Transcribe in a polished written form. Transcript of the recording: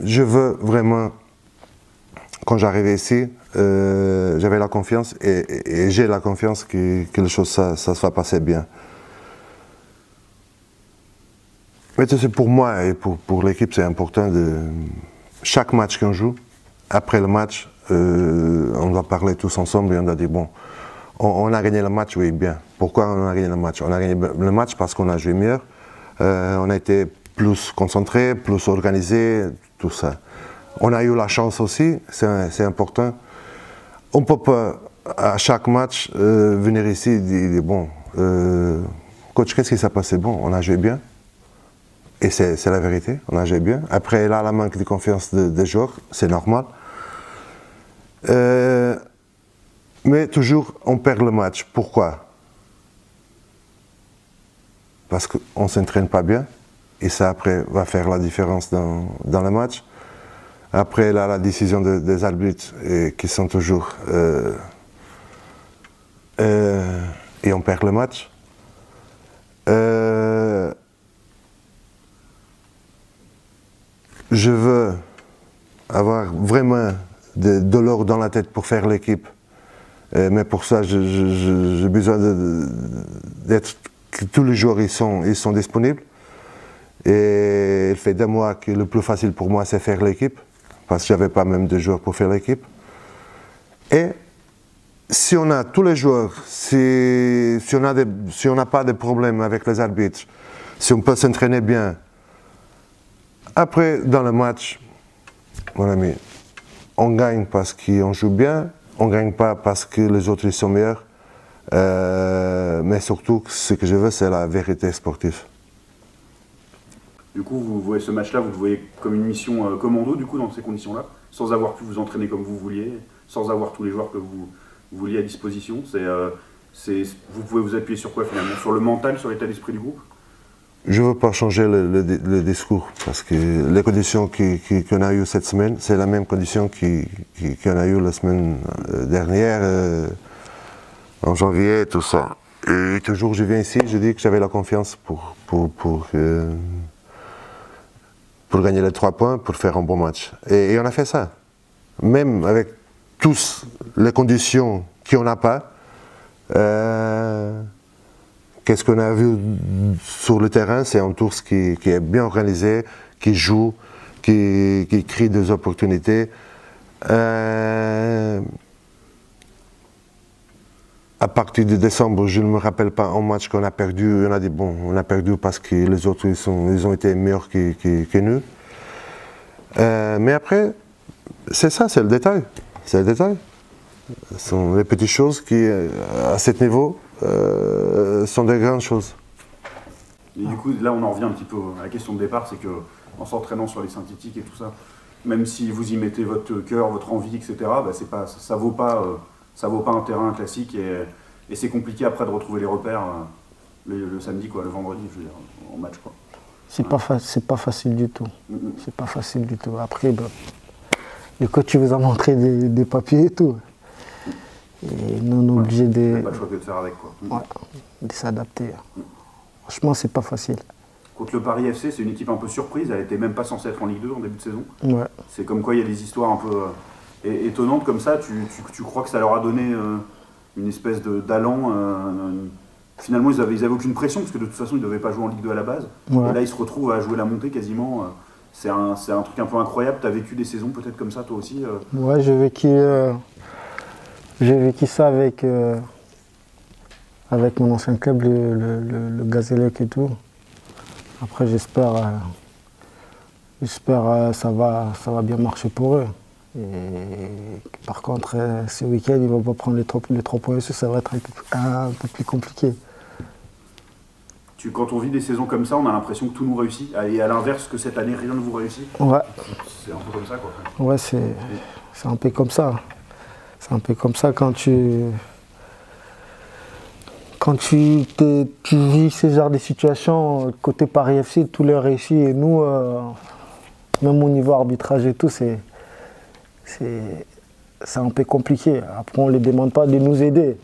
Je veux vraiment, quand j'arrivais ici, j'avais la confiance et j'ai la confiance que les choses ça se va passer bien. Mais tu sais, pour moi et pour l'équipe, c'est important de chaque match qu'on joue, après le match, on doit parler tous ensemble et on doit dire bon, on a gagné le match, oui, bien. Pourquoi on a gagné le match? On a gagné le match parce qu'on a joué mieux, on a été plus concentré, plus organisé, tout ça. On a eu la chance aussi, c'est important. On ne peut pas, à chaque match, venir ici et dire bon, coach, qu'est-ce qui s'est passé? Bon, on a joué bien. Et c'est la vérité, on a joué bien. Après, là, la manque de confiance des joueurs, c'est normal. Mais toujours, on perd le match. Pourquoi? Parce qu'on ne s'entraîne pas bien. Et ça, après, va faire la différence dans le match. Après, là, la décision des arbitres, qui sont toujours... et on perd le match. Je veux avoir vraiment de l'or dans la tête pour faire l'équipe. Mais pour ça, j'ai besoin d'être que tous les jours ils sont disponibles. Et il fait 2 mois que le plus facile pour moi, c'est faire l'équipe. Parce que je n'avais pas même de joueurs pour faire l'équipe. Et si on a tous les joueurs, si on n'a pas de problème avec les arbitres, si on peut s'entraîner bien, après, dans le match, mon ami, on gagne parce qu'on joue bien, on ne gagne pas parce que les autres ils sont meilleurs. Mais surtout, ce que je veux, c'est la vérité sportive. Du coup, vous voyez ce match-là, vous le voyez comme une mission commando, du coup, dans ces conditions-là, sans avoir pu vous entraîner comme vous vouliez, sans avoir tous les joueurs que vous vouliez à disposition. Vous pouvez vous appuyer sur quoi finalement? Sur le mental, sur l'état d'esprit du groupe? Je ne veux pas changer le discours, parce que les conditions qu'on a eues cette semaine, c'est la même condition qu'on a eues la semaine dernière, en janvier, tout ça. Et toujours, je viens ici, je dis que j'avais la confiance pour gagner les 3 points, pour faire un bon match. Et on a fait ça. Même avec toutes les conditions qu'on n'a pas, qu'est-ce qu'on a vu sur le terrain? C'est un tour qui est bien organisé, qui joue, qui crée des opportunités. À partir de décembre, je ne me rappelle pas un match qu'on a perdu. On a dit bon, on a perdu parce que les autres ils ont été meilleurs que nous. Mais après, c'est ça, c'est le détail. C'est le détail. Ce sont les petites choses qui, à ce niveau, sont des grandes choses. Et du coup, là, on en revient un petit peu à la question de départ, c'est qu'en s'entraînant sur les synthétiques et tout ça, même si vous y mettez votre cœur, votre envie, etc., bah, ça vaut pas un terrain classique et c'est compliqué après de retrouver les repères le samedi, quoi, le vendredi, je veux dire, en match, quoi. C'est pas facile du tout. C'est pas facile du tout. Après, bah, le coach vous a montré des papiers et tout. Et nous, on est obligé de... Pas le choix que de faire avec, quoi. Ouais, de s'adapter. Franchement, c'est pas facile. Contre le Paris FC, c'est une équipe un peu surprise. Elle n'était même pas censée être en Ligue 2 en début de saison. Ouais. C'est comme quoi il y a des histoires un peu étonnantes comme ça. Tu crois que ça leur a donné une espèce d'allant. Finalement, ils avaient aucune pression parce que de toute façon, ils ne devaient pas jouer en Ligue 2 à la base. Ouais. Et là, ils se retrouvent à jouer la montée quasiment. C'est un truc un peu incroyable. Tu as vécu des saisons peut-être comme ça toi aussi Ouais, j'ai vécu ça avec mon ancien club, le Gazélec et tout. Après, j'espère ça va bien marcher pour eux. Et par contre, ce week-end, ils ne vont pas prendre les 3 points dessus, ça va être un peu plus compliqué. Quand on vit des saisons comme ça, on a l'impression que tout nous réussit. Et à l'inverse, que cette année, rien ne vous réussit. Ouais. C'est un peu comme ça, quoi. Ouais, c'est un peu comme ça. C'est un peu comme ça quand tu vis ce genre de situation, côté Paris FC, tout leur réussit. Et nous, même au niveau arbitrage et tout, c'est un peu compliqué. Après, on ne les demande pas de nous aider.